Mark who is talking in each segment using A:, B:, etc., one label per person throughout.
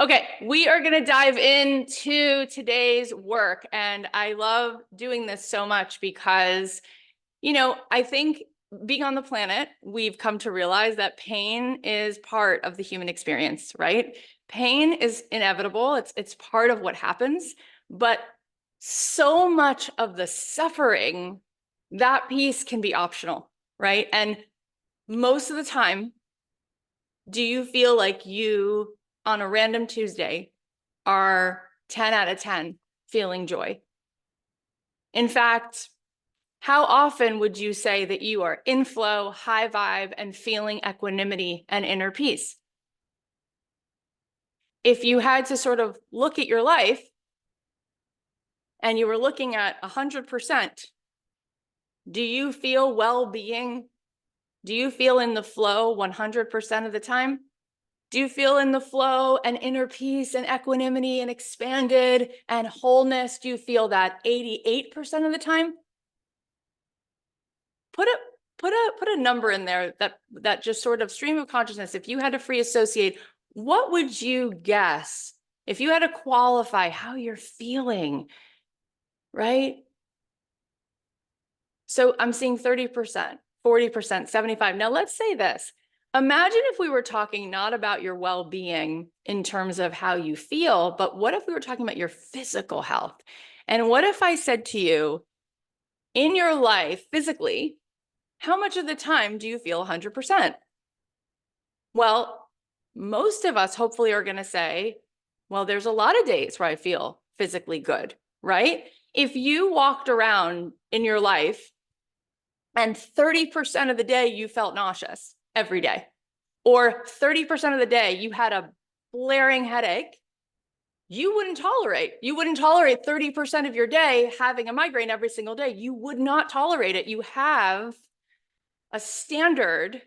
A: Okay, we are going to dive into today's work. And I love doing this so much because, I think being on the planet, we've come to realize that pain is part of the human experience, right? Pain is inevitable. It's part of what happens, but so much of the suffering, that piece can be optional, right? And most of the time, do you feel like you, on a random Tuesday, are 10 out of 10 feeling joy? In fact, how often would you say that you are in flow, high vibe, and feeling equanimity and inner peace? If you had to sort of look at your life and you were looking at 100%, do you feel well-being? Do you feel in the flow 100% of the time? Do you feel in the flow and inner peace and equanimity and expanded and wholeness? Do you feel that 88% of the time? Put a number in there that just sort of stream of consciousness. If you had to free associate, what would you guess? If you had to qualify how you're feeling, right? So I'm seeing 30%, 40%, 75%. Now let's say this. Imagine if we were talking not about your well-being in terms of how you feel, but what if we were talking about your physical health? And what if I said to you, in your life, physically, how much of the time do you feel 100%? Well, most of us hopefully are going to say, well, there's a lot of days where I feel physically good, right? If you walked around in your life and 30% of the day you felt nauseous every day, or 30% of the day you had a blaring headache, you wouldn't tolerate 30% of your day having a migraine every single day. You would not tolerate it. You have a standard,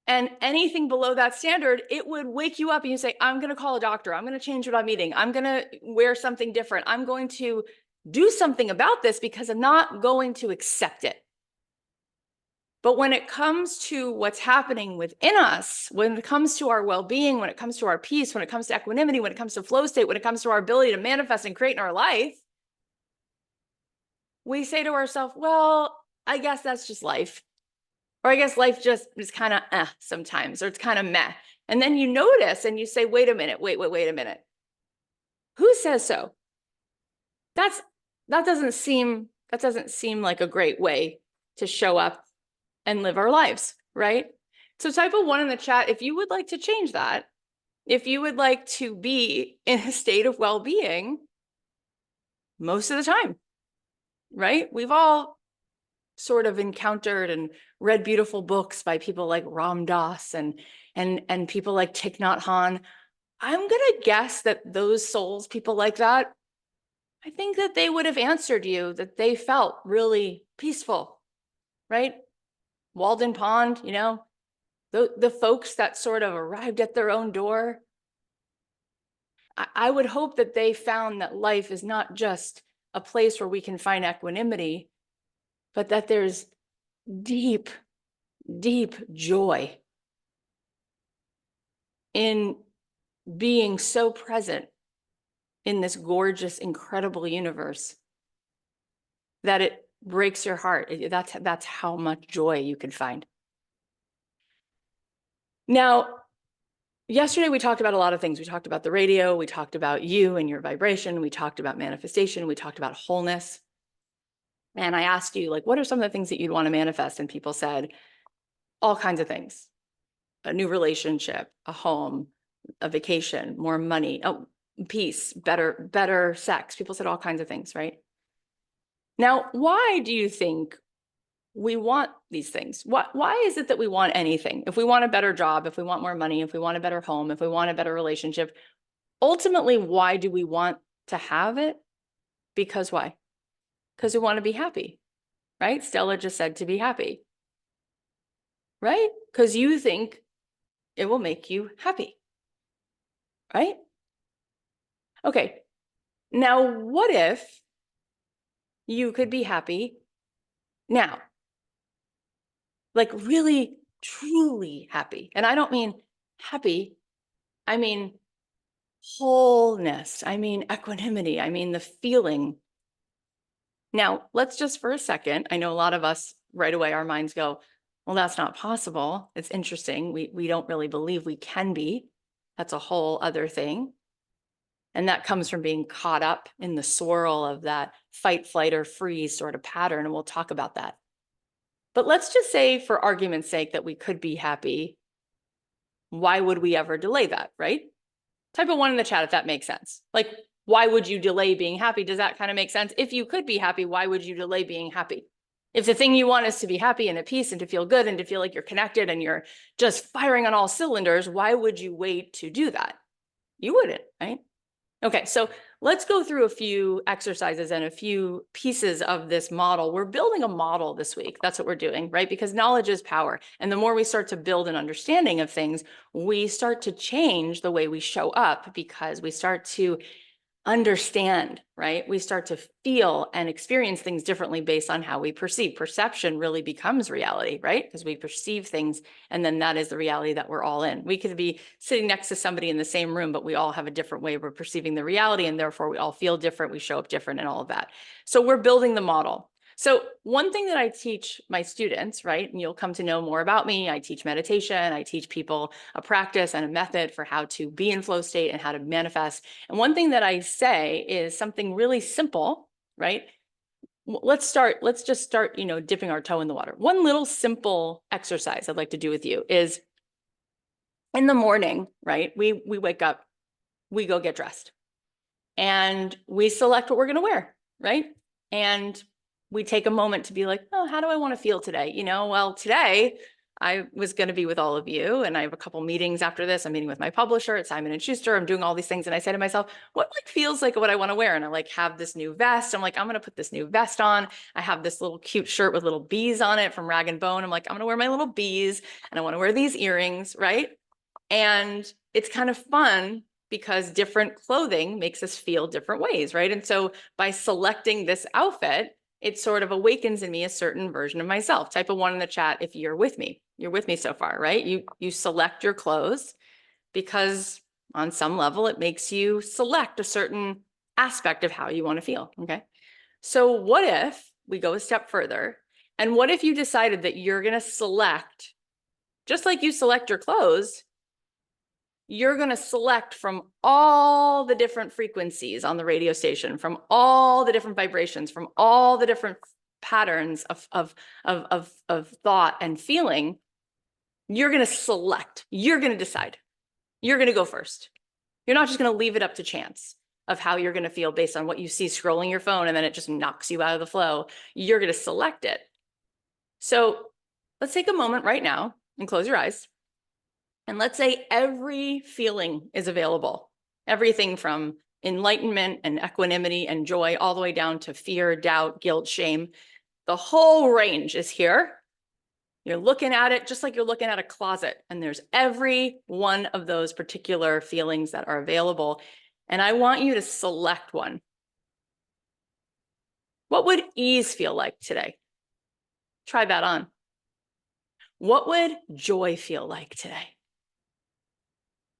A: and anything below that standard, it would wake you up and you say, I'm going to call a doctor. I'm going to change what I'm eating. I'm going to wear something different. I'm going to do something about this because I'm not going to accept it. But when it comes to what's happening within us, when it comes to our well-being, when it comes to our peace, when it comes to equanimity, when it comes to flow state, when it comes to our ability to manifest and create in our life, we say to ourselves, well, I guess that's just life. Or I guess life just is kind of sometimes, or it's kind of meh. And then you notice and you say, wait a minute, wait a minute. Who says so? That doesn't seem like a great way to show up and live our lives, right? So type a 1 in the chat if you would like to change that, if you would like to be in a state of well-being most of the time, right? We've all sort of encountered and read beautiful books by people like Ram Dass and people like Thich Nhat Hanh. I'm gonna guess that those souls, people like that, I think that they would have answered you that they felt really peaceful, right? Walden Pond, the folks that sort of arrived at their own door. I would hope that they found that life is not just a place where we can find equanimity, but that there's deep, deep joy in being so present in this gorgeous, incredible universe that it breaks your heart. That's how much joy you can find. Now, yesterday we talked about a lot of things. We talked about the radio, we talked about you and your vibration, we talked about manifestation, we talked about wholeness. And I asked you, like, what are some of the things that you'd want to manifest? And people said all kinds of things: a new relationship, a home, a vacation, more money, oh, peace, better sex. People said all kinds of things, right? Now, why do you think we want these things? Why is it that we want anything? If we want a better job, if we want more money, if we want a better home, if we want a better relationship, ultimately, why do we want to have it? Because why? Because we want to be happy, right? Stella just said to be happy, right? Because you think it will make you happy, right? Okay, now what if you could be happy now? Like really, truly happy. And I don't mean happy, I mean wholeness. I mean, equanimity. I mean, the feeling. Now, let's just for a second, I know a lot of us right away, our minds go, well, that's not possible. It's interesting. We don't really believe we can be. That's a whole other thing. And that comes from being caught up in the swirl of that fight, flight, or freeze sort of pattern. And we'll talk about that. But let's just say, for argument's sake, that we could be happy. Why would we ever delay that, right? Type a 1 in the chat if that makes sense. Like, why would you delay being happy? Does that kind of make sense? If you could be happy, why would you delay being happy? If the thing you want is to be happy and at peace and to feel good and to feel like you're connected and you're just firing on all cylinders, why would you wait to do that? You wouldn't, right? Okay, so let's go through a few exercises and a few pieces of this model. We're building a model this week. That's what we're doing, right? Because knowledge is power. And the more we start to build an understanding of things, we start to change the way we show up because we start to understand, right? We start to feel and experience things differently based on how we perceive. Perception really becomes reality, right? Because we perceive things, and then that is the reality that we're all in. We could be sitting next to somebody in the same room, but we all have a different way of perceiving the reality, and therefore we all feel different, we show up different, and all of that. So we're building the model. So one thing that I teach my students, right, and you'll come to know more about me, I teach meditation, I teach people a practice and a method for how to be in flow state and how to manifest. And one thing that I say is something really simple, right? Let's just start, dipping our toe in the water. One little simple exercise I'd like to do with you is in the morning, right? We wake up, we go get dressed, and we select what we're going to wear, right? And we take a moment to be like, oh, how do I want to feel today? Well, today I was going to be with all of you, and I have a couple meetings after this. I'm meeting with my publisher at Simon & Schuster. I'm doing all these things. And I say to myself, what feels like what I want to wear? And I have this new vest. I'm like, I'm going to put this new vest on. I have this little cute shirt with little bees on it from Rag & Bone. I'm like, I'm going to wear my little bees, and I want to wear these earrings, right? And it's kind of fun because different clothing makes us feel different ways, right? And so by selecting this outfit, it sort of awakens in me a certain version of myself. Type a 1 in the chat if you're with me. You're with me so far, right? You select your clothes because on some level it makes you select a certain aspect of how you want to feel, okay? So what if we go a step further, and what if you decided that you're going to select, just like you select your clothes, you're going to select from all the different frequencies on the radio station, from all the different vibrations, from all the different patterns of thought and feeling. You're going to select, you're going to decide, you're going to go first. You're not just going to leave it up to chance of how you're going to feel based on what you see scrolling your phone and then it just knocks you out of the flow. You're going to select it. So let's take a moment right now and close your eyes. And let's say every feeling is available, everything from enlightenment and equanimity and joy, all the way down to fear, doubt, guilt, shame. The whole range is here. You're looking at it just like you're looking at a closet, and there's every one of those particular feelings that are available. And I want you to select one. What would ease feel like today? Try that on. What would joy feel like today?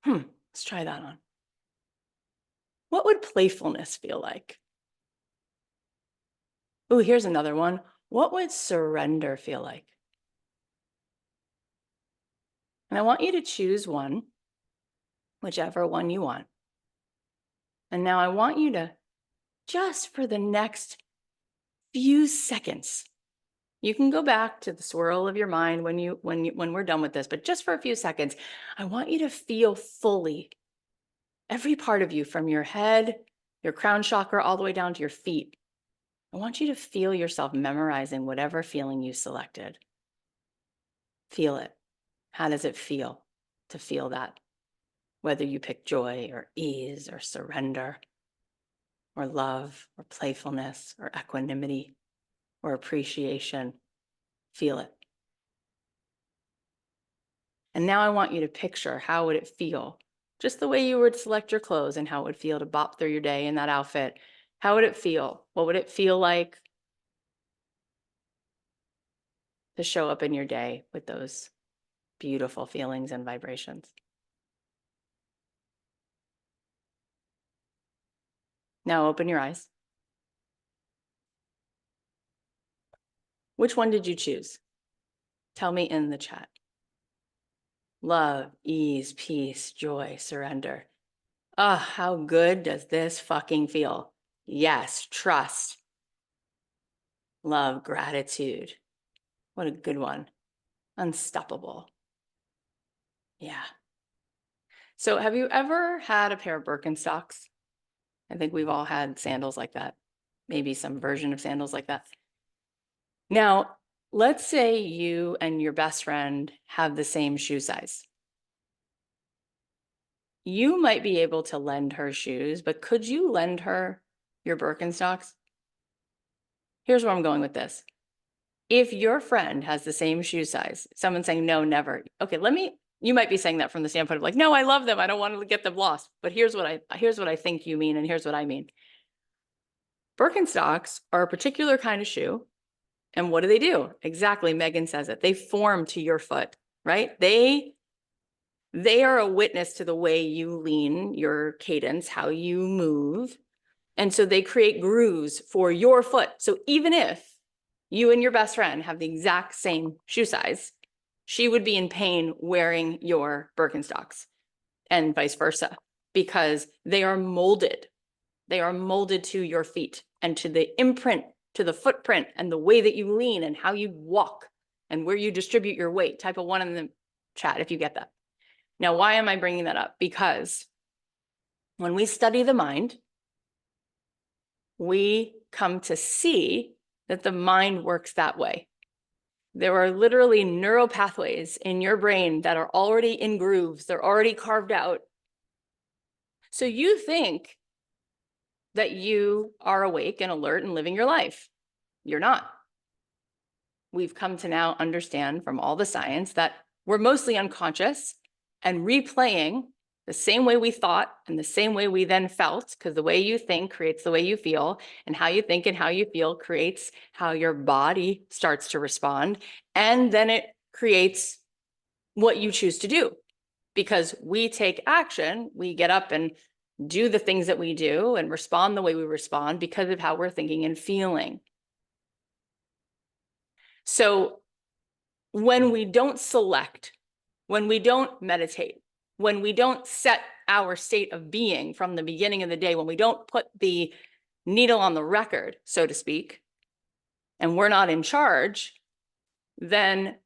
A: Let's try that on. What would playfulness feel like? Oh, here's another one. What would surrender feel like? And I want you to choose one, whichever one you want. And now I want you to, just for the next few seconds, you can go back to the swirl of your mind when we're done with this, but just for a few seconds, I want you to feel fully every part of you, from your head, your crown chakra, all the way down to your feet. I want you to feel yourself memorizing whatever feeling you selected. Feel it. How does it feel to feel that? Whether you pick joy or ease or surrender or love or playfulness or equanimity or appreciation, feel it. And now I want you to picture, how would it feel? Just the way you would select your clothes and how it would feel to bop through your day in that outfit. How would it feel? What would it feel like to show up in your day with those beautiful feelings and vibrations? Now open your eyes. Which one did you choose? Tell me in the chat. Love, ease, peace, joy, surrender. Ah, how good does this fucking feel? Yes, trust, love, gratitude. What a good one. Unstoppable. Yeah. So have you ever had a pair of Birkenstocks? I think we've all had sandals like that. Maybe some version of sandals like that. Now, let's say you and your best friend have the same shoe size. You might be able to lend her shoes, but could you lend her your Birkenstocks? Here's where I'm going with this. If your friend has the same shoe size, someone's saying, no, never. Okay, you might be saying that from the standpoint of like, no, I love them. I don't want to get them lost. But here's what I think you mean, and here's what I mean. Birkenstocks are a particular kind of shoe. And what do? Exactly, Megan says it. They form to your foot, right? They are a witness to the way you lean, your cadence, how you move. And so they create grooves for your foot. So even if you and your best friend have the exact same shoe size, she would be in pain wearing your Birkenstocks and vice versa, because they are molded. They are molded to your feet and to the imprint, to the footprint and the way that you lean and how you walk and where you distribute your weight. Type a 1 in the chat if you get that. Now, why am I bringing that up? Because when we study the mind, we come to see that the mind works that way. There are literally neural pathways in your brain that are already in grooves. They're already carved out. So you think that you are awake and alert and living your life. You're not. We've come to now understand from all the science that we're mostly unconscious and replaying the same way we thought and the same way we then felt, because the way you think creates the way you feel, and how you think and how you feel creates how your body starts to respond. And then it creates what you choose to do, because we take action, we get up and do the things that we do and respond the way we respond because of how we're thinking and feeling. So when we don't select, when we don't meditate, when we don't set our state of being from the beginning of the day, when we don't put the needle on the record, so to speak, and we're not in charge, then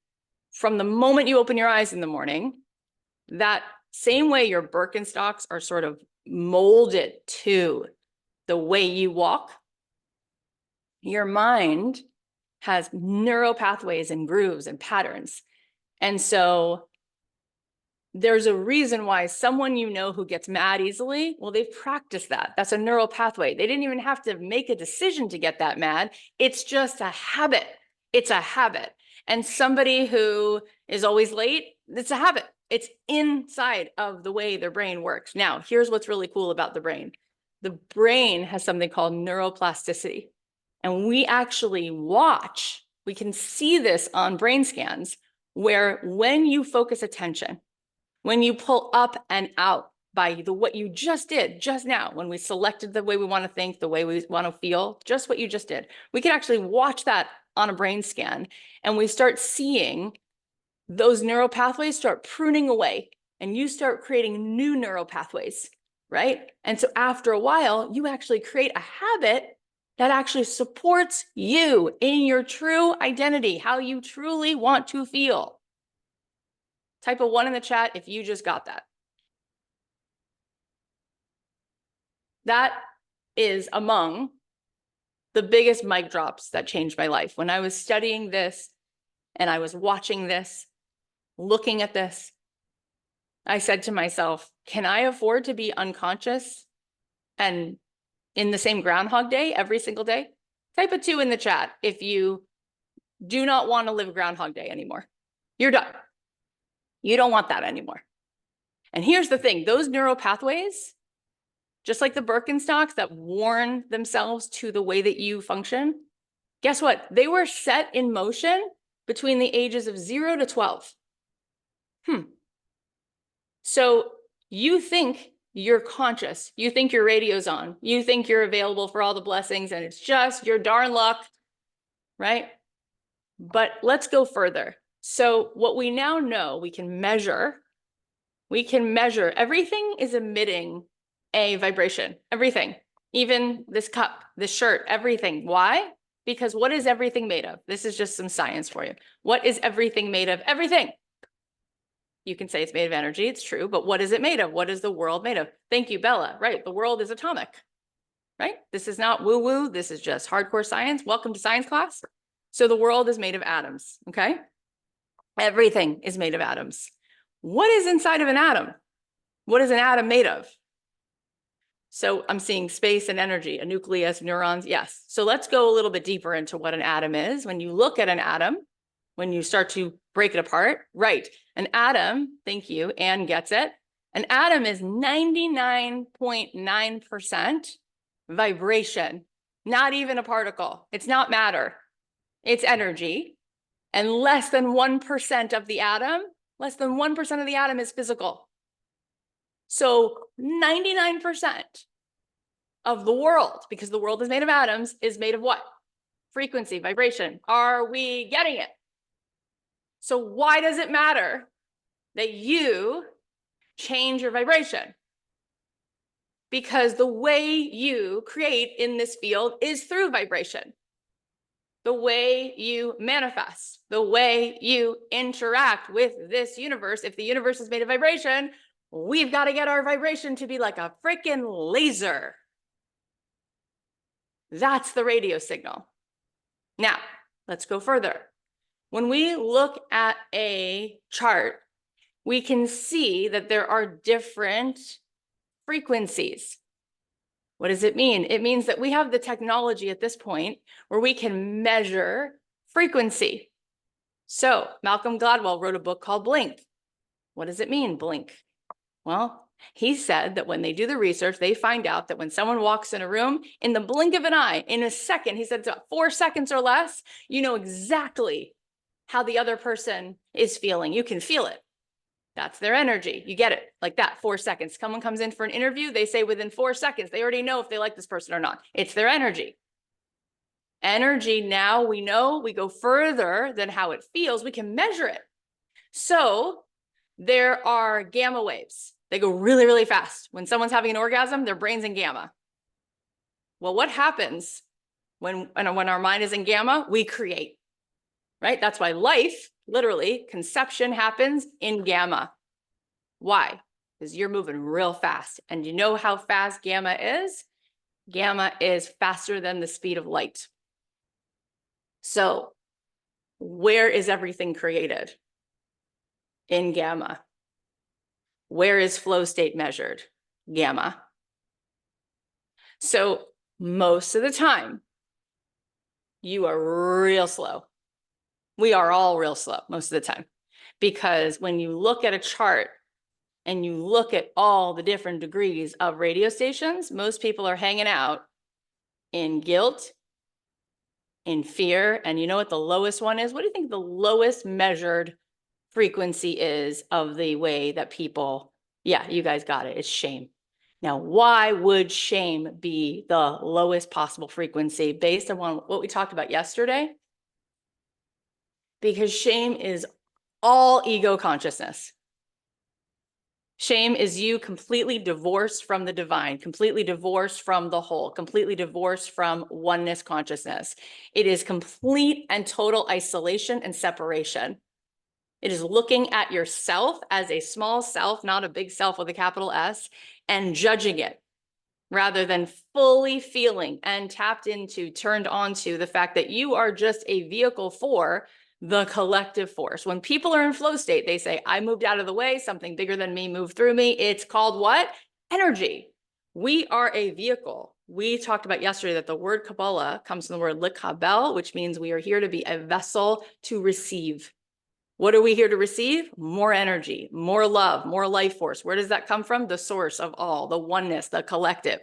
A: from the moment you open your eyes in the morning, that same way your Birkenstocks are sort of molded to the way you walk, your mind has neural pathways and grooves and patterns. And so there's a reason why someone you know who gets mad easily, well, they've practiced that. That's a neural pathway. They didn't even have to make a decision to get that mad. It's just a habit. It's a habit. And somebody who is always late, it's a habit. It's inside of the way their brain works. Now, here's what's really cool about the brain. The brain has something called neuroplasticity. And we actually we can see this on brain scans, where when you focus attention, when you pull up and out by what you just did just now, when we selected the way we want to think, the way we want to feel, just what you just did, we can actually watch that on a brain scan, and we start seeing those neural pathways start pruning away, and you start creating new neural pathways, right? And so after a while, you actually create a habit that actually supports you in your true identity, how you truly want to feel. Type a 1 in the chat if you just got that. That is among the biggest mic drops that changed my life. When I was studying this and I was watching this, looking at this, I said to myself, can I afford to be unconscious and in the same Groundhog Day every single day? Type a 2 in the chat if you do not want to live Groundhog Day anymore. You're done. You don't want that anymore. And here's the thing, those neural pathways, just like the Birkenstocks that warn themselves to the way that you function, guess what? They were set in motion between the ages of 0 to 12. So you think you're conscious. You think your radio's on. You think you're available for all the blessings and it's just your darn luck, right? But let's go further. So what we now know, we can measure everything is emitting a vibration, everything, even this cup, this shirt, everything. Why? Because what is everything made of? This is just some science for you. What is everything made of? Everything. You can say it's made of energy, it's true, but what is it made of? What is the world made of? Thank you, Bella. Right, the world is atomic, right? This is not woo-woo, this is just hardcore science. Welcome to science class. So the world is made of atoms, okay? Everything is made of atoms. What is inside of an atom? What is an atom made of? So I'm seeing space and energy, a nucleus, neurons, yes. So let's go a little bit deeper into what an atom is. When you look at an atom, when you start to break it apart, right, an atom, thank you, Anne gets it. An atom is 99.9% vibration, not even a particle. It's not matter, it's energy. And less than 1% of the atom, is physical. So 99% of the world, because the world is made of atoms, is made of what? Frequency, vibration. Are we getting it? So why does it matter that you change your vibration? Because the way you create in this field is through vibration. The way you manifest, the way you interact with this universe. If the universe is made of vibration, we've got to get our vibration to be like a freaking laser. That's the radio signal. Now, let's go further. When we look at a chart, we can see that there are different frequencies. What does it mean? It means that we have the technology at this point where we can measure frequency. So Malcolm Gladwell wrote a book called Blink. What does it mean, blink? Well, he said that when they do the research, they find out that when someone walks in a room, in the blink of an eye, in a second, he said it's about 4 seconds or less, you know exactly how the other person is feeling. You can feel it. That's their energy. You get it like that, 4 seconds. Someone comes in for an interview, they say within 4 seconds, they already know if they like this person or not. It's their energy. Energy, now we know, we go further than how it feels, we can measure it. So there are gamma waves. They go really, really fast. When someone's having an orgasm, their brain's in gamma. Well, what happens when our mind is in gamma? We create, right? That's why life, literally, conception happens in gamma. Why? Because you're moving real fast. And you know how fast gamma is? Gamma is faster than the speed of light. So where is everything created? In gamma. Where is flow state measured? Gamma. So most of the time, you are real slow. We are all real slow most of the time. Because when you look at a chart and you look at all the different degrees of radio stations, most people are hanging out in guilt, in fear. And you know what the lowest one is? What do you think the lowest measured frequency is of the way that people, yeah, you guys got it. It's shame. Now, why would shame be the lowest possible frequency based on what we talked about yesterday? Because shame is all ego consciousness. Shame is you completely divorced from the divine, completely divorced from the whole, completely divorced from oneness consciousness. It is complete and total isolation and separation. It is looking at yourself as a small self, not a big self with a capital S, and judging it rather than fully feeling and tapped into, turned onto the fact that you are just a vehicle for the collective force. When people are in flow state, they say, I moved out of the way, something bigger than me moved through me. It's called what? Energy. We are a vehicle. We talked about yesterday that the word Kabbalah comes from the word likabel, which means we are here to be a vessel to receive. What are we here to receive? More energy, more love, more life force. Where does that come from? The source of all, the oneness, the collective.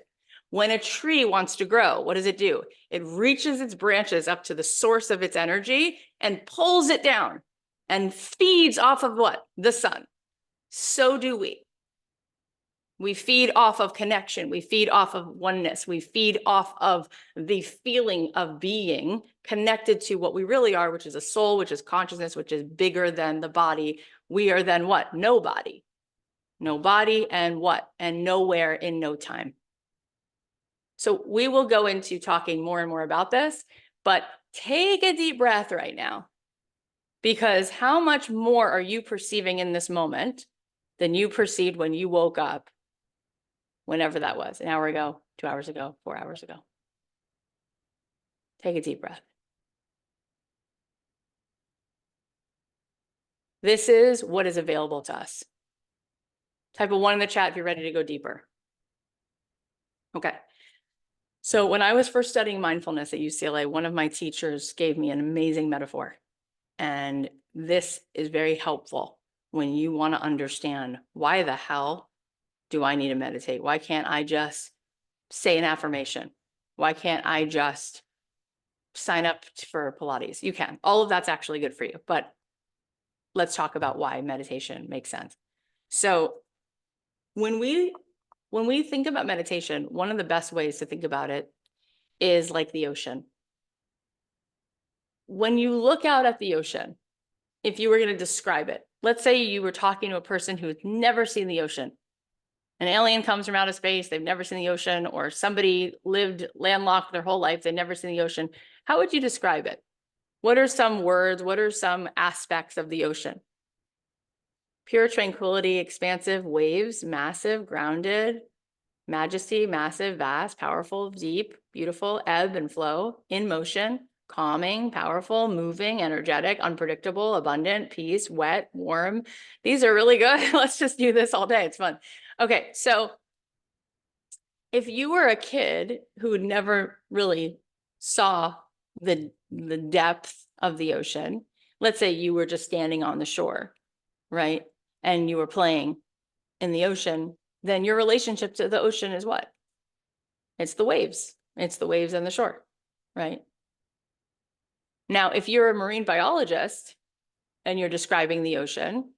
A: When a tree wants to grow, what does it do? It reaches its branches up to the source of its energy and pulls it down and feeds off of what? The sun. So do we. We feed off of connection. We feed off of oneness. We feed off of the feeling of being connected to what we really are, which is a soul, which is consciousness, which is bigger than the body. We are then what? No body. No body and what? And nowhere in no time. So we will go into talking more and more about this, but take a deep breath right now, because how much more are you perceiving in this moment than you perceived when you woke up, whenever that was, an hour ago, 2 hours ago, 4 hours ago? Take a deep breath. This is what is available to us. Type a 1 in the chat if you're ready to go deeper. Okay. So when I was first studying mindfulness at UCLA, one of my teachers gave me an amazing metaphor. And this is very helpful when you want to understand, why the hell do I need to meditate? Why can't I just say an affirmation? Why can't I just sign up for Pilates? You can. All of that's actually good for you. But let's talk about why meditation makes sense. So when we think about meditation, one of the best ways to think about it is like the ocean. When you look out at the ocean, if you were going to describe it, let's say you were talking to a person who's never seen the ocean. An alien comes from outer space, they've never seen the ocean, or somebody lived landlocked their whole life, they've never seen the ocean. How would you describe it? What are some words? What are some aspects of the ocean? Pure tranquility, expansive, waves, massive, grounded, majesty, massive, vast, powerful, deep, beautiful, ebb and flow, in motion, calming, powerful, moving, energetic, unpredictable, abundant, peace, wet, warm. These are really good. Let's just do this all day. It's fun. Okay, so if you were a kid who never really saw the depth of the ocean, let's say you were just standing on the shore, right? And you were playing in the ocean, then your relationship to the ocean is what? It's the waves. It's the waves and the shore, right? Now, if you're a marine biologist and you're describing the ocean,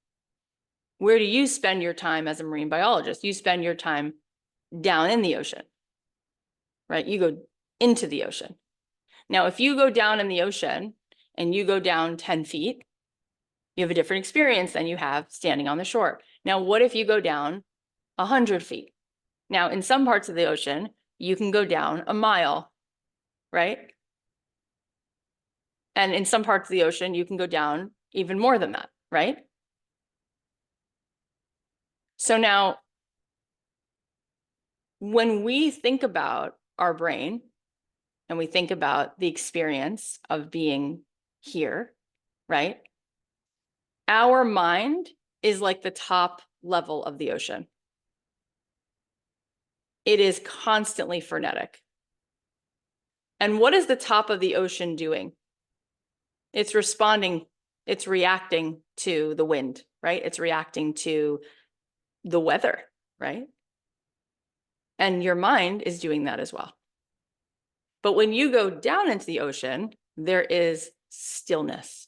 A: where do you spend your time as a marine biologist? You spend your time down in the ocean, right? You go into the ocean. Now, if you go down in the ocean and you go down 10 feet, you have a different experience than you have standing on the shore. Now, what if you go down 100 feet? Now, in some parts of the ocean, you can go down a mile, right? And in some parts of the ocean, you can go down even more than that, right? So now, when we think about our brain and we think about the experience of being here, right? Our mind is like the top level of the ocean. It is constantly frenetic. And what is the top of the ocean doing? It's responding, it's reacting to the wind, right? It's reacting to the weather, right? And your mind is doing that as well. But when you go down into the ocean, there is stillness.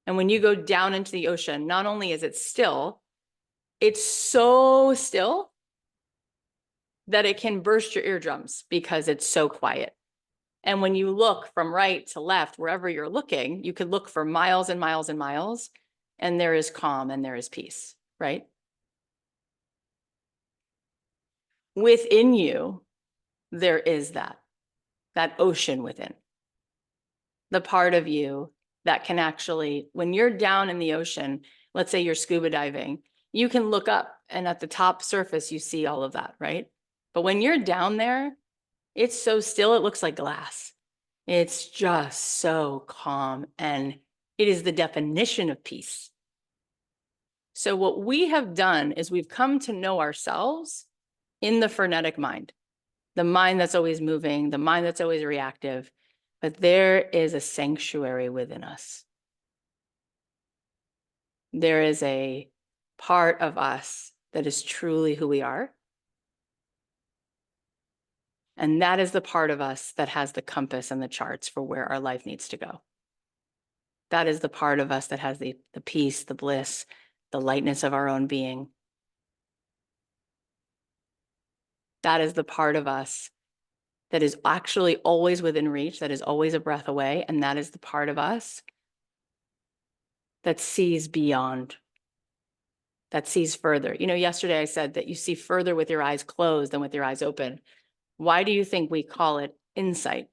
A: And when you go down into the ocean, not only is it still, it's so still that it can burst your eardrums because it's so quiet. And when you look from right to left, wherever you're looking, you could look for miles and miles and miles, and there is calm and there is peace, right? Within you, there is that ocean within. The part of you that can actually, when you're down in the ocean, let's say you're scuba diving, you can look up and at the top surface, you see all of that, right? But when you're down there, it's so still, it looks like glass. It's just so calm, and it is the definition of peace. So what we have done is we've come to know ourselves in the frenetic mind, the mind that's always moving, the mind that's always reactive, but there is a sanctuary within us. There is a part of us that is truly who we are. And that is the part of us that has the compass and the charts for where our life needs to go. That is the part of us that has the peace, the bliss, the lightness of our own being. That is the part of us that is actually always within reach, that is always a breath away. And that is the part of us that sees beyond, that sees further. You know, yesterday I said that you see further with your eyes closed than with your eyes open. Why do you think we call it insight?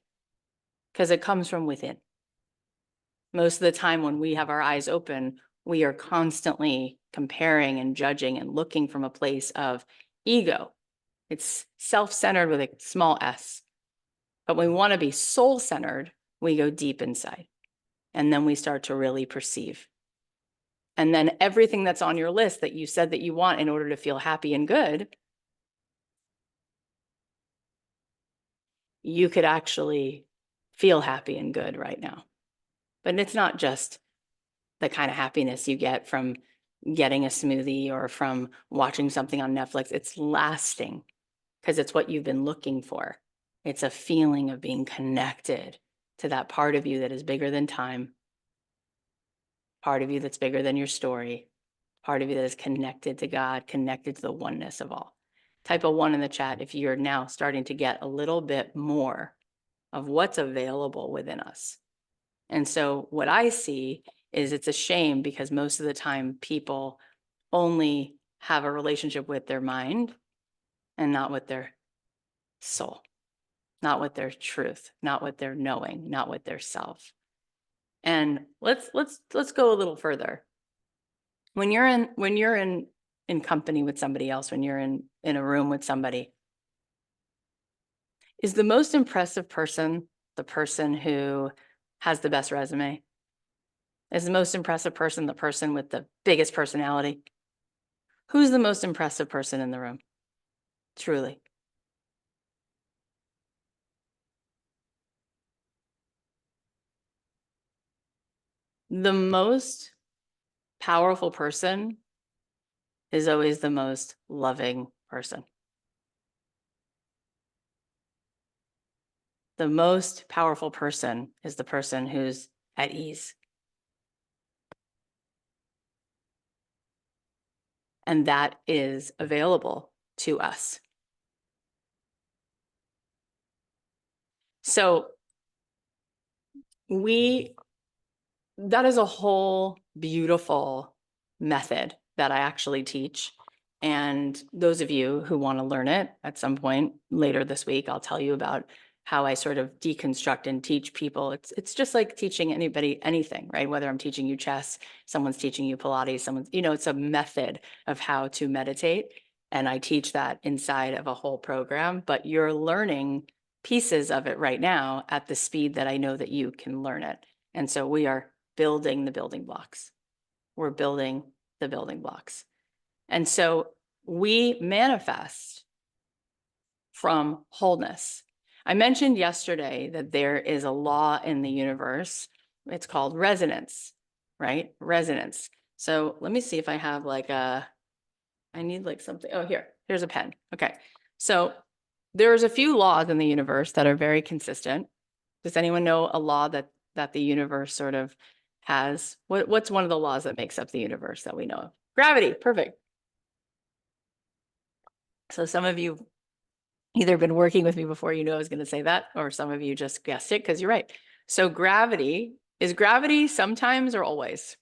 A: Because it comes from within. Most of the time when we have our eyes open, we are constantly comparing and judging and looking from a place of ego. It's self-centered with a small s. But when we want to be soul-centered, we go deep inside. And then we start to really perceive. And then everything that's on your list that you said that you want in order to feel happy and good, you could actually feel happy and good right now. But it's not just the kind of happiness you get from getting a smoothie or from watching something on Netflix. It's lasting because it's what you've been looking for. It's a feeling of being connected to that part of you that is bigger than time, part of you that's bigger than your story, part of you that is connected to God, connected to the oneness of all. Type a 1 in the chat if you're now starting to get a little bit more of what's available within us. And so what I see is it's a shame because most of the time people only have a relationship with their mind and not with their soul, not with their truth, not with their knowing, not with their self. And let's go a little further. When you're in company with somebody else, when you're in a room with somebody, is the most impressive person the person who has the best resume? Is the most impressive person the person with the biggest personality? Who's the most impressive person in the room? Truly. The most powerful person is always the most loving person. The most powerful person is the person who's at ease. And that is available to us. So that is a whole beautiful method that I actually teach. And those of you who want to learn it at some point later this week, I'll tell you about how I sort of deconstruct and teach people. It's just like teaching anybody anything, right? Whether I'm teaching you chess, someone's teaching you Pilates, someone's, it's a method of how to meditate. And I teach that inside of a whole program, but you're learning pieces of it right now at the speed that I know that you can learn it. And so we are building the building blocks. We're building the building blocks. And so we manifest from wholeness. I mentioned yesterday that there is a law in the universe. It's called resonance, right? Resonance. So let me see if I have I need like something. Oh, here's a pen. Okay. So there's a few laws in the universe that are very consistent. Does anyone know a law that the universe sort of has? What's one of the laws that makes up the universe that we know of? Gravity. Perfect. So some of you either been working with me before, I was going to say that, or some of you just guessed it because you're right. So is gravity sometimes or always?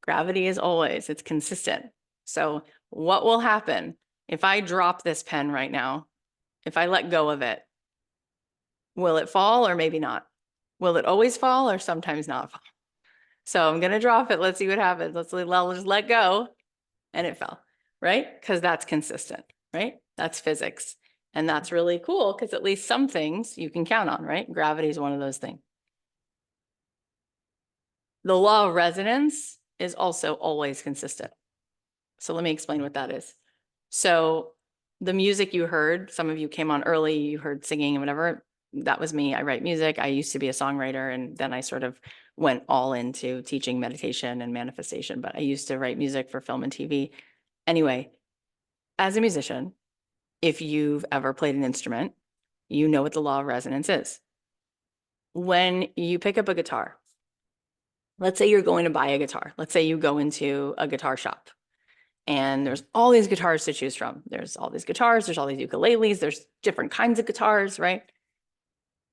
A: Gravity is always, it's consistent. So what will happen if I drop this pen right now? If I let go of it, will it fall or maybe not? Will it always fall or sometimes not fall? So I'm going to drop it. Let's see what happens. Let's just let go. And it fell, right? Because that's consistent, right? That's physics. And that's really cool because at least some things you can count on, right? Gravity is one of those things. The law of resonance is also always consistent. So let me explain what that is. So the music you heard, some of you came on early, you heard singing and whatever, that was me. I write music. I used to be a songwriter, and then I sort of went all into teaching meditation and manifestation, but I used to write music for film and TV. Anyway, as a musician, if you've ever played an instrument, you know what the law of resonance is. When you pick up a guitar, let's say you're going to buy a guitar. Let's say you go into a guitar shop And there's all these guitars to choose from. There's all these guitars, there's all these ukuleles, there's different kinds of guitars, right?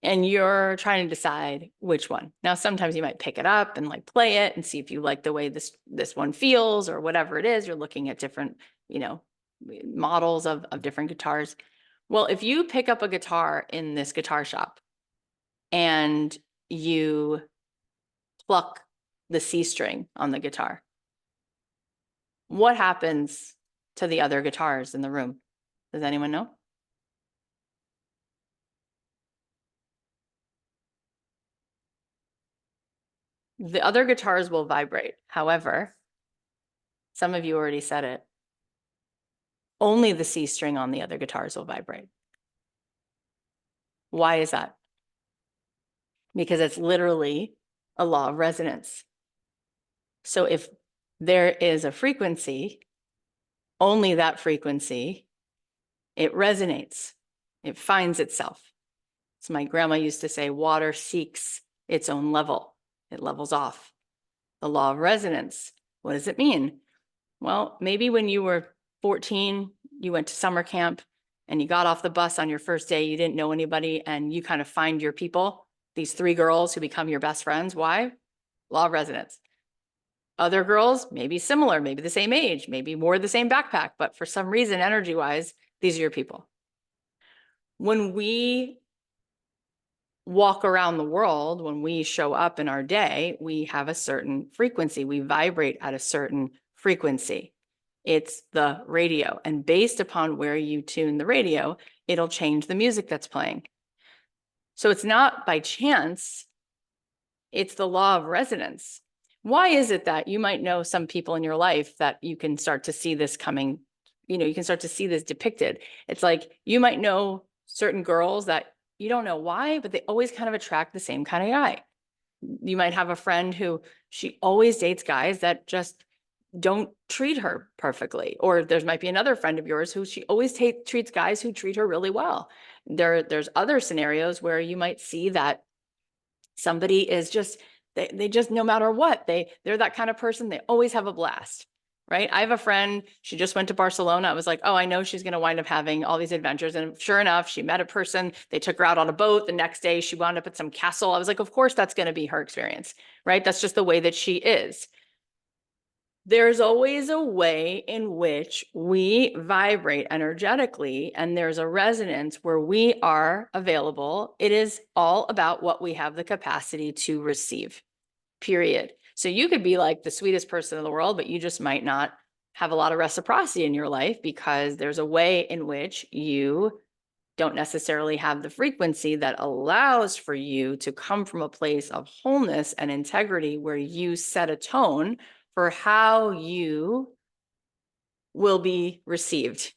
A: And you're trying to decide which one. Now, sometimes you might pick it up and like play it and see if you like the way this one feels or whatever it is. You're looking at different, models of different guitars. Well, if you pick up a guitar in this guitar shop and you pluck the C string on the guitar, what happens to the other guitars in the room? Does anyone know? The other guitars will vibrate. However, some of you already said it. Only the C string on the other guitars will vibrate. Why is that? Because it's literally a law of resonance. So if there is a frequency, only that frequency, it resonates. It finds itself. So my grandma used to say, water seeks its own level. It levels off. The law of resonance. What does it mean? Well, maybe when you were 14, you went to summer camp and you got off the bus on your first day, you didn't know anybody, and you kind of find your people, these 3 girls who become your best friends. Why? Law of resonance. Other girls, maybe similar, maybe the same age, maybe wore the same backpack, but for some reason, energy-wise, these are your people. When we walk around the world, when we show up in our day, we have a certain frequency. We vibrate at a certain frequency. It's the radio. And based upon where you tune the radio, it'll change the music that's playing. So it's not by chance, it's the law of resonance. Why is it that you might know some people in your life that you can start to see this coming, you can start to see this depicted? It's like you might know certain girls that you don't know why, but they always kind of attract the same kind of guy. You might have a friend who she always dates guys that just don't treat her perfectly. Or there might be another friend of yours who she always treats guys who treat her really well. There's other scenarios where you might see that somebody is just, they just, no matter what, they're that kind of person. They always have a blast. Right? I have a friend, she just went to Barcelona. I was like, oh, I know she's going to wind up having all these adventures. And sure enough, she met a person. They took her out on a boat. The next day, she wound up at some castle. I was like, of course, that's going to be her experience, right? That's just the way that she is. There's always a way in which we vibrate energetically, and there's a resonance where we are available. It is all about what we have the capacity to receive, period. So you could be like the sweetest person in the world, but you just might not have a lot of reciprocity in your life because there's a way in which you don't necessarily have the frequency that allows for you to come from a place of wholeness and integrity where you set a tone for how you will be received,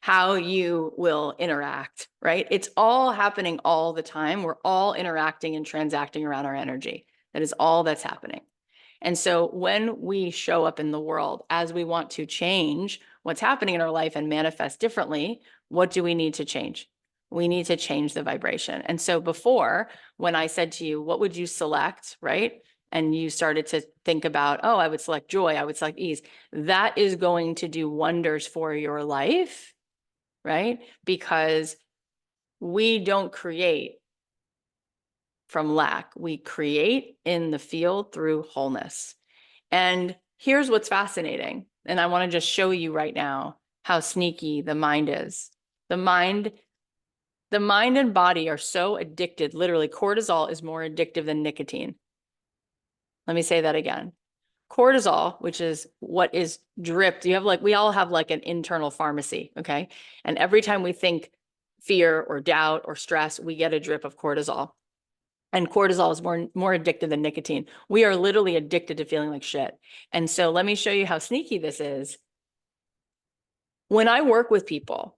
A: how you will interact, right? It's all happening all the time. We're all interacting and transacting around our energy. That is all that's happening. And so when we show up in the world as we want to change what's happening in our life and manifest differently, what do we need to change? We need to change the vibration. And so before, when I said to you, what would you select, right? And you started to think about, oh, I would select joy, I would select ease. That is going to do wonders for your life, right? Because we don't create from lack. We create in the field through wholeness. And here's what's fascinating. And I want to just show you right now how sneaky the mind is. The mind and body are so addicted. Literally, cortisol is more addictive than nicotine. Let me say that again. Cortisol, which is what is dripped, we all have like an internal pharmacy, okay? And every time we think fear or doubt or stress, we get a drip of cortisol. And cortisol is more addictive than nicotine. We are literally addicted to feeling like shit. And so let me show you how sneaky this is. When I work with people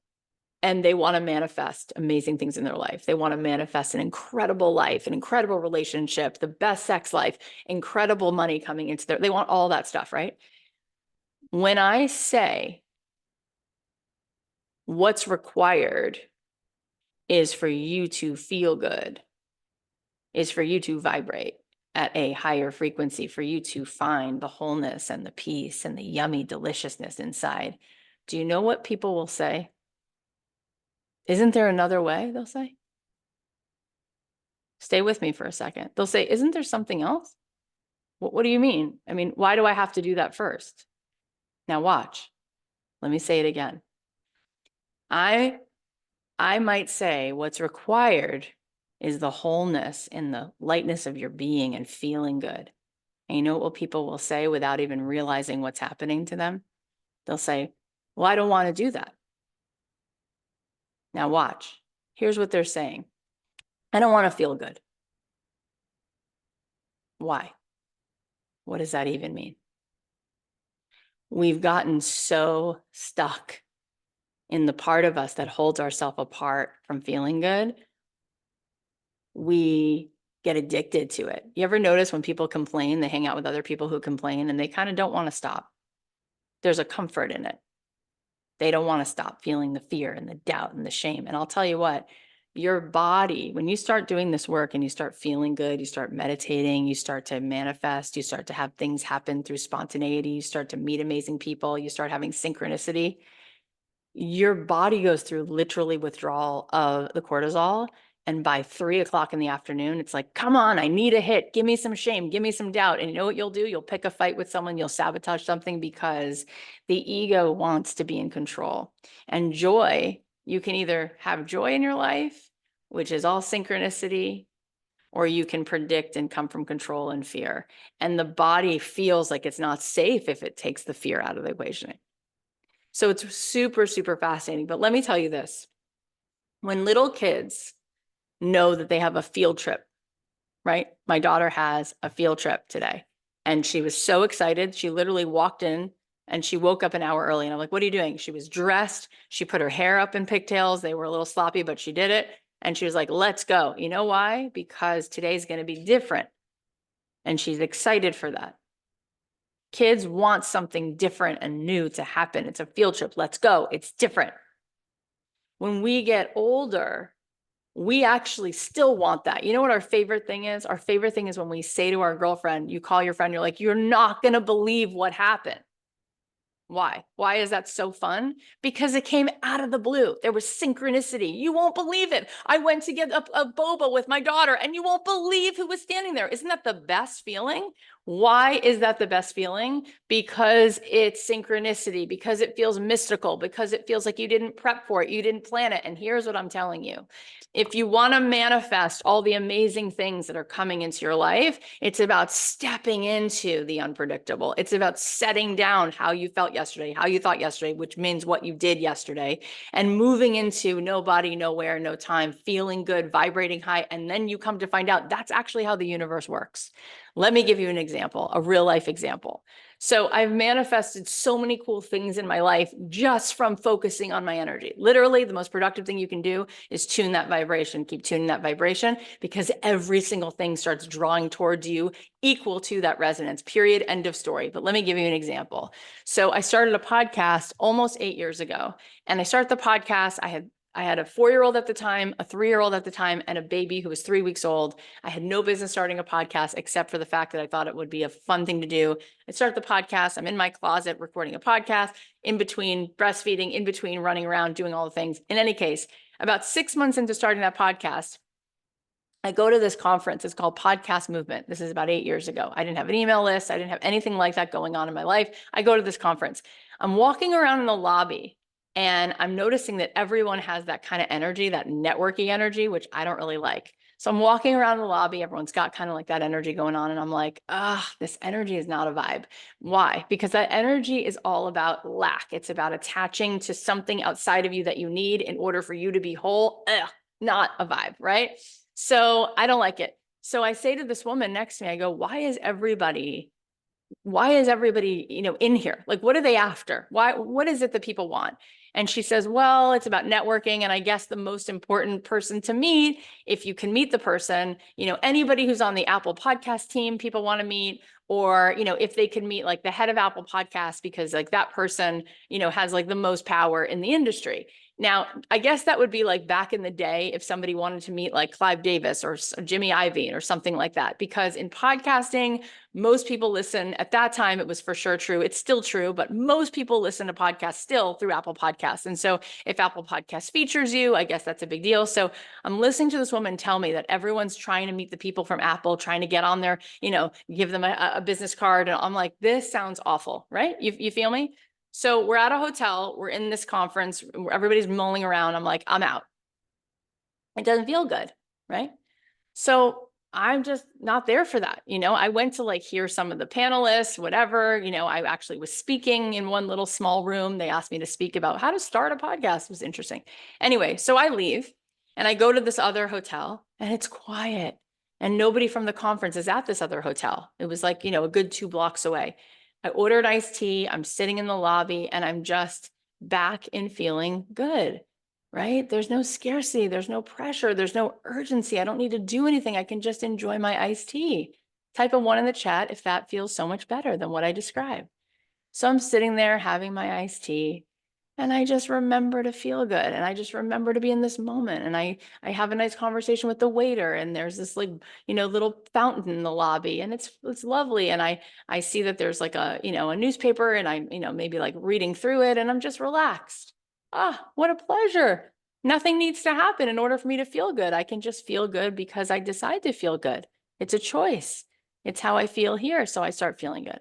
A: and they want to manifest amazing things in their life, they want to manifest an incredible life, an incredible relationship, the best sex life, incredible money coming into they want all that stuff, right? When I say what's required is for you to feel good, is for you to vibrate. at a higher frequency for you to find the wholeness and the peace and the yummy deliciousness inside. Do you know what people will say? Isn't there another way? They'll say. Stay with me for a second. They'll say, isn't there something else? What do you mean? I mean, why do I have to do that first? Now watch. Let me say it again. I might say what's required is the wholeness and the lightness of your being and feeling good. And you know what people will say without even realizing what's happening to them? They'll say, well, I don't want to do that. Now watch. Here's what they're saying. I don't want to feel good. Why? What does that even mean? We've gotten so stuck in the part of us that holds ourselves apart from feeling good. We get addicted to it. You ever notice when people complain, they hang out with other people who complain and they kind of don't want to stop? There's a comfort in it. They don't want to stop feeling the fear and the doubt and the shame. And I'll tell you what, your body, when you start doing this work and you start feeling good, you start meditating, you start to manifest, you start to have things happen through spontaneity, you start to meet amazing people, you start having synchronicity, your body goes through literally withdrawal of the cortisol. And by 3 o'clock in the afternoon, it's like, come on, I need a hit. Give me some shame. Give me some doubt. And you know what you'll do? You'll pick a fight with someone. You'll sabotage something because the ego wants to be in control. And joy, you can either have joy in your life, which is all synchronicity, or you can predict and come from control and fear. And the body feels like it's not safe if it takes the fear out of the equation. So it's super, super fascinating. But let me tell you this. When little kids know that they have a field trip, right? My daughter has a field trip today. And she was so excited. She literally walked in and she woke up an hour early. And I'm like, what are you doing? She was dressed. She put her hair up in pigtails. They were a little sloppy, but she did it. And she was like, let's go. You know why? Because today's going to be different. And she's excited for that. Kids want something different and new to happen. It's a field trip. Let's go. It's different. When we get older, we actually still want that. You know what our favorite thing is? Our favorite thing is when we say to our girlfriend, you call your friend, you're like, you're not going to believe what happened. Why? Why is that so fun? Because it came out of the blue. There was synchronicity. You won't believe it. I went to get a boba with my daughter and you won't believe who was standing there. Isn't that the best feeling? Why is that the best feeling? Because it's synchronicity, because it feels mystical, because it feels like you didn't prep for it, you didn't plan it. And here's what I'm telling you. If you want to manifest all the amazing things that are coming into your life, it's about stepping into the unpredictable. It's about setting down how you felt yesterday, how you thought yesterday, which means what you did yesterday, and moving into no body, nowhere, no time, feeling good, vibrating high. And then you come to find out that's actually how the universe works. Let me give you an example, a real life example. So I've manifested so many cool things in my life just from focusing on my energy. Literally, the most productive thing you can do is tune that vibration, keep tuning that vibration, because every single thing starts drawing towards you equal to that resonance, period, end of story. But let me give you an example. So I started a podcast almost 8 years ago, and I started the podcast. I had a 4-year-old at the time, a 3-year-old at the time, and a baby who was 3 weeks old. I had no business starting a podcast except for the fact that I thought it would be a fun thing to do. I started the podcast. I'm in my closet recording a podcast, in between breastfeeding, in between running around, doing all the things. In any case, about 6 months into starting that podcast, I go to this conference. It's called Podcast Movement. This is about 8 years ago. I didn't have an email list. I didn't have anything like that going on in my life. I go to this conference. I'm walking around in the lobby and I'm noticing that everyone has that kind of energy, that networking energy, which I don't really like. So I'm walking around the lobby. Everyone's got kind of like that energy going on. And I'm like, this energy is not a vibe. Why? Because that energy is all about lack. It's about attaching to something outside of you that you need in order for you to be whole. Not a vibe, right? So I don't like it. So I say to this woman next to me, I go, why is everybody, in here? Like, what are they after? What is it that people want? And she says, well, it's about networking. And I guess the most important person to meet, if you can meet the person, anybody who's on the Apple podcast team, people want to meet, or, if they can meet like the head of Apple Podcasts, because like that person, has like the most power in the industry. Now, I guess that would be like back in the day if somebody wanted to meet like Clive Davis or Jimmy Iovine or something like that, because in podcasting, most people listen. At that time, it was for sure true. It's still true, but most people listen to podcasts still through Apple Podcasts. And so if Apple Podcasts features you, I guess that's a big deal. So I'm listening to this woman tell me that everyone's trying to meet the people from Apple, trying to get on their, give them a business card. And I'm like, this sounds awful, right? You feel me? So we're at a hotel, we're in this conference, everybody's mulling around. I'm like, I'm out. It doesn't feel good, right? So I'm just not there for that. I went to like hear some of the panelists, whatever. I actually was speaking in one little small room. They asked me to speak about how to start a podcast. It was interesting. Anyway, so I leave and I go to this other hotel and it's quiet. And nobody from the conference is at this other hotel. It was like, a good 2 blocks away. I ordered iced tea. I'm sitting in the lobby and I'm just back in feeling good, right? There's no scarcity. There's no pressure. There's no urgency. I don't need to do anything. I can just enjoy my iced tea. Type a 1 in the chat if that feels so much better than what I described. So I'm sitting there having my iced tea and I just remember to feel good. And I just remember to be in this moment. And I have a nice conversation with the waiter and there's this like, little fountain in the lobby and it's lovely. And I see that there's like a newspaper and I'm, maybe like reading through it and I'm just relaxed. Ah, what a pleasure. Nothing needs to happen in order for me to feel good. I can just feel good because I decide to feel good. It's a choice. It's how I feel here. So I start feeling good.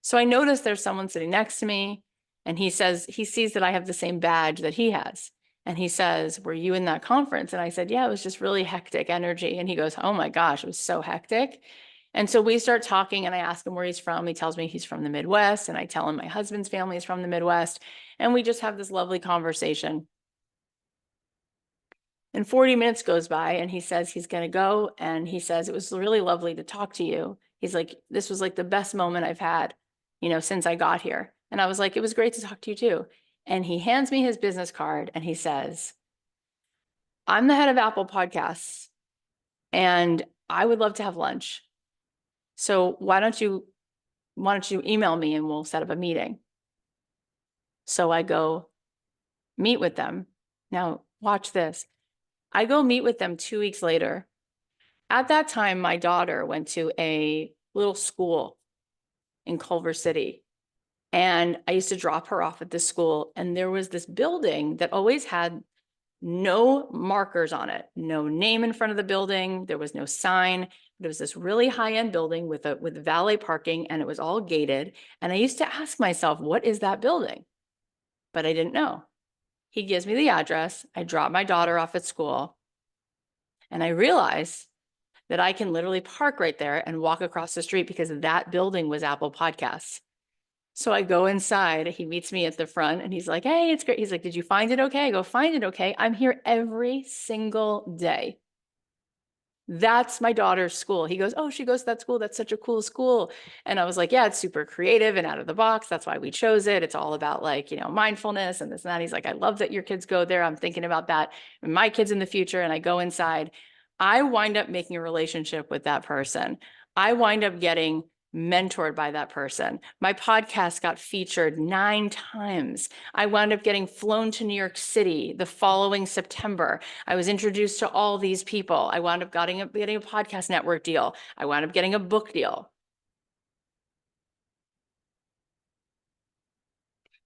A: So I notice there's someone sitting next to me and he says, he sees that I have the same badge that he has. And he says, were you in that conference? And I said, yeah, it was just really hectic energy. And he goes, oh my gosh, it was so hectic. And so we start talking and I ask him where he's from. He tells me he's from the Midwest. And I tell him my husband's family is from the Midwest. And we just have this lovely conversation. And 40 minutes goes by and he says he's going to go. And he says, it was really lovely to talk to you. He's like, this was like the best moment I've had, since I got here. And I was like, it was great to talk to you too. And he hands me his business card and he says, I'm the head of Apple Podcasts and I would love to have lunch. So why don't you email me and we'll set up a meeting? So I go meet with them. Now watch this. I go meet with them 2 weeks later. At that time, my daughter went to a little school in Culver City. And I used to drop her off at this school. And there was this building that always had no markers on it, no name in front of the building. There was no sign. It was this really high-end building with valet parking, and it was all gated. And I used to ask myself, what is that building? But I didn't know. He gives me the address. I drop my daughter off at school. And I realize that I can literally park right there and walk across the street because that building was Apple Podcasts. So I go inside, he meets me at the front and he's like, hey, it's great. He's like, did you find it okay? I go, find it okay. I'm here every single day. That's my daughter's school. He goes, oh, she goes to that school. That's such a cool school. And I was like, yeah, it's super creative and out of the box. That's why we chose it. It's all about like, mindfulness and this and that. He's like, I love that your kids go there. I'm thinking about that. My kids in the future. And I go inside. I wind up making a relationship with that person. I wind up getting mentored by that person. My podcast got featured 9 times. I wound up getting flown to New York City the following September. I was introduced to all these people. I wound up getting a podcast network deal. I wound up getting a book deal.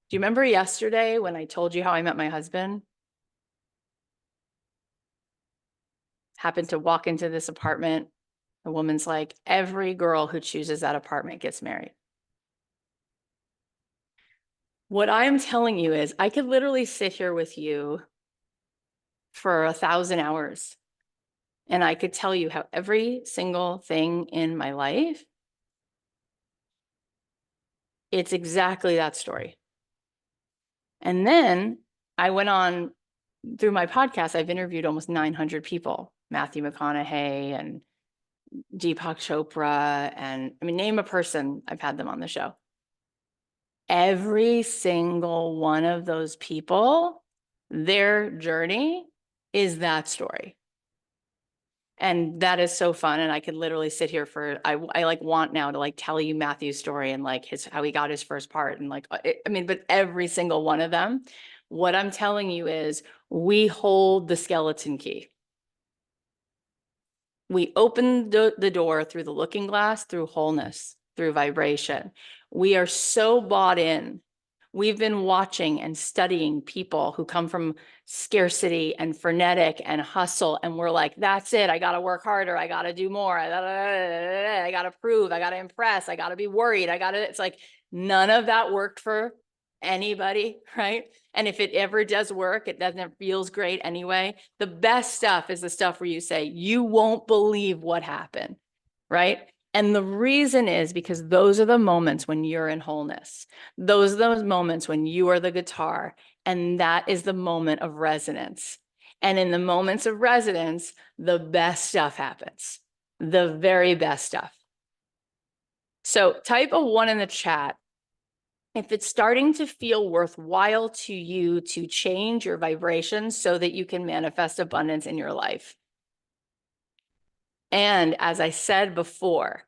A: Do you remember yesterday when I told you how I met my husband? Happened to walk into this apartment. The woman's like, every girl who chooses that apartment gets married. What I am telling you is I could literally sit here with you for 1,000 hours and I could tell you how every single thing in my life, it's exactly that story. And then I went on through my podcast, I've interviewed almost 900 people, Matthew McConaughey and Deepak Chopra, and name a person, I've had them on the show. Every single one of those people, their journey is that story. And that is so fun. And I could literally sit here for, I like want now to like tell you Matthew's story and like how he got his first part and like, but every single one of them What I'm telling you is we hold the skeleton key. We open the door through the looking glass, through wholeness, through vibration. We are so bought in. We've been watching and studying people who come from scarcity and frenetic and hustle. And we're like, that's it. I got to work harder. I got to do more. I got to prove. I got to impress. I got to be worried. It's like none of that worked for anybody, right? And if it ever does work, it doesn't feels great anyway. The best stuff is the stuff where you say, you won't believe what happened, right? And the reason is because those are the moments when you're in wholeness. Those are those moments when you are the guitar, and that is the moment of resonance. And in the moments of resonance, the best stuff happens, the very best stuff. So type a 1 in the chat if it's starting to feel worthwhile to you to change your vibrations so that you can manifest abundance in your life. And as I said before,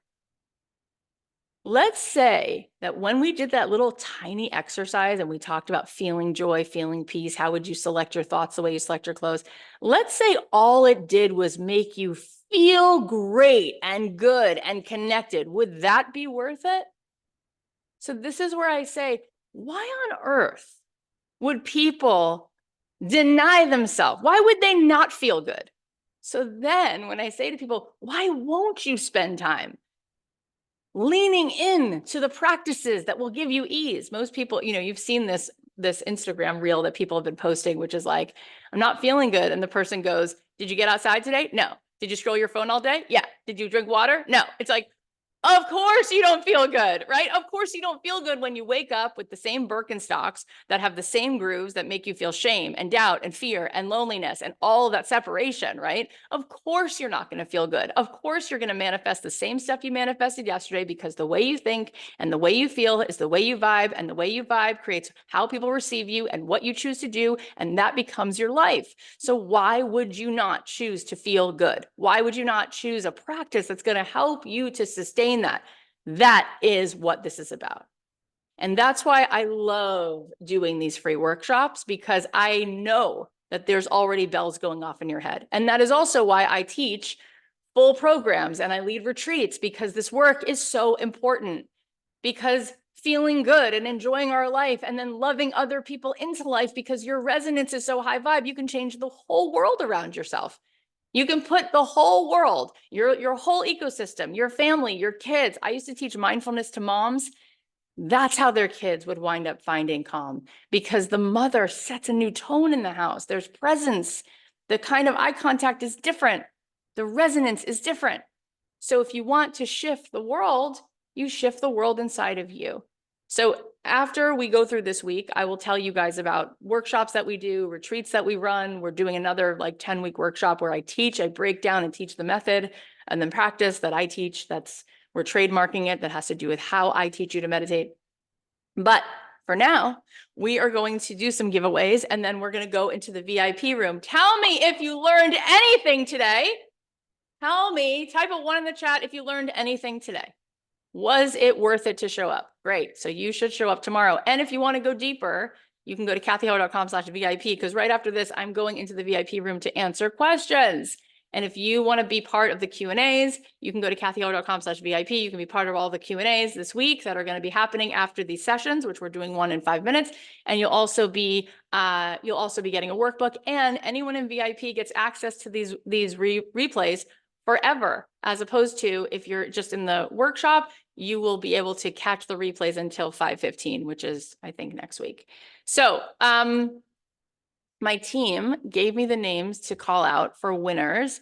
A: let's say that when we did that little tiny exercise and we talked about feeling joy, feeling peace, how would you select your thoughts the way you select your clothes? Let's say all it did was make you feel great and good and connected. Would that be worth it? So this is where I say, why on earth would people deny themselves? Why would they not feel good? So then when I say to people, why won't you spend time leaning in to the practices that will give you ease? Most people, you've seen this Instagram reel that people have been posting, which is like, I'm not feeling good. And the person goes, did you get outside today? No. Did you scroll your phone all day? Yeah. Did you drink water? No. It's like, of course you don't feel good, right? Of course you don't feel good when you wake up with the same Birkenstocks that have the same grooves that make you feel shame and doubt and fear and loneliness and all of that separation, right? Of course you're not going to feel good. Of course you're going to manifest the same stuff you manifested yesterday, because the way you think and the way you feel is the way you vibe, and the way you vibe creates how people receive you and what you choose to do, and that becomes your life. So why would you not choose to feel good? Why would you not choose a practice that's going to help you to sustain that? That is what this is about. And that's why I love doing these free workshops, because I know that there's already bells going off in your head. And that is also why I teach full programs and I lead retreats, because this work is so important. Because feeling good and enjoying our life and then loving other people into life, because your resonance is so high vibe, you can change the whole world around yourself. You can put the whole world, your whole ecosystem, your family, your kids. I used to teach mindfulness to moms. That's how their kids would wind up finding calm, because the mother sets a new tone in the house. There's presence. The kind of eye contact is different. The resonance is different. So if you want to shift the world, you shift the world inside of you. So after we go through this week, I will tell you guys about workshops that we do, retreats that we run. We're doing another 10-week workshop where I break down and teach the method, and then practice that I teach. We're trademarking it. That has to do with how I teach you to meditate. But for now, we are going to do some giveaways, and then we're going to go into the VIP room. Tell me if you learned anything today. Tell me, type a 1 in the chat if you learned anything today. Was it worth it to show up? Great. So you should show up tomorrow. And if you want to go deeper, you can go to cathyheller.com/VIP, because right after this, I'm going into the VIP room to answer questions. And if you want to be part of the Q&As, you can go to cathyheller.com/VIP. You can be part of all the Q&As this week that are going to be happening after these sessions, which we're doing one in 5 minutes. And you'll also be getting a workbook, and anyone in VIP gets access to these replays forever, as opposed to if you're just in the workshop, you will be able to catch the replays until 5:15, which is, I think, next week. So my team gave me the names to call out for winners.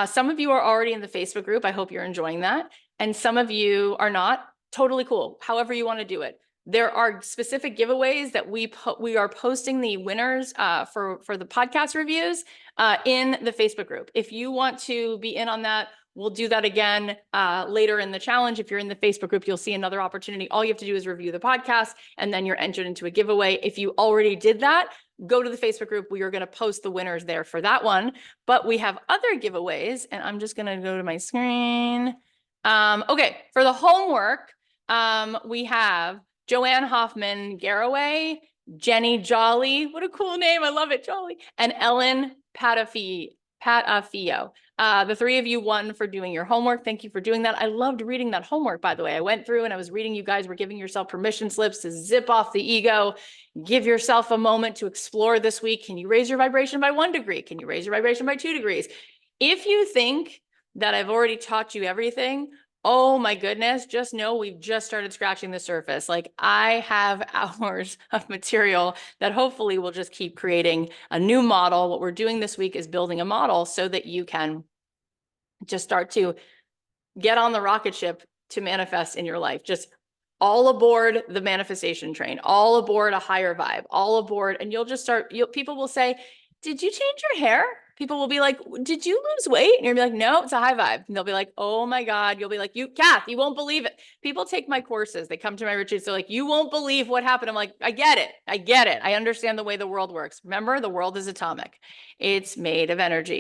A: Some of you are already in the Facebook group. I hope you're enjoying that. And some of you are not. Totally cool. However you want to do it. There are specific giveaways that we are posting the winners for the podcast reviews in the Facebook group. If you want to be in on that, we'll do that again later in the challenge. If you're in the Facebook group, you'll see another opportunity. All you have to do is review the podcast, and then you're entered into a giveaway. If you already did that, go to the Facebook group. We are going to post the winners there for that one. But we have other giveaways, and I'm just going to go to my screen. Okay, for the homework, we have Joanne Hoffman Garraway, Jenny Jolly, what a cool name. I love it, Jolly. And Ellen Patafio. The three of you won for doing your homework. Thank you for doing that. I loved reading that homework, by the way. I went through and I was reading, you guys were giving yourself permission slips to zip off the ego, give yourself a moment to explore this week. Can you raise your vibration by 1 degree? Can you raise your vibration by 2 degrees? If you think that I've already taught you everything, oh my goodness, just know we've just started scratching the surface. Like I have hours of material that hopefully will just keep creating a new model. What we're doing this week is building a model so that you can just start to get on the rocket ship to manifest in your life. Just all aboard the manifestation train, all aboard a higher vibe, all aboard. And you'll just start, people will say, did you change your hair? People will be like, did you lose weight? And you'll be like, no, it's a high vibe. And they'll be like, oh my God. You'll be like, Kath, you won't believe it. People take my courses. They come to my retreats. They're like, you won't believe what happened. I'm like, I get it. I get it. I understand the way the world works. Remember, the world is atomic. It's made of energy.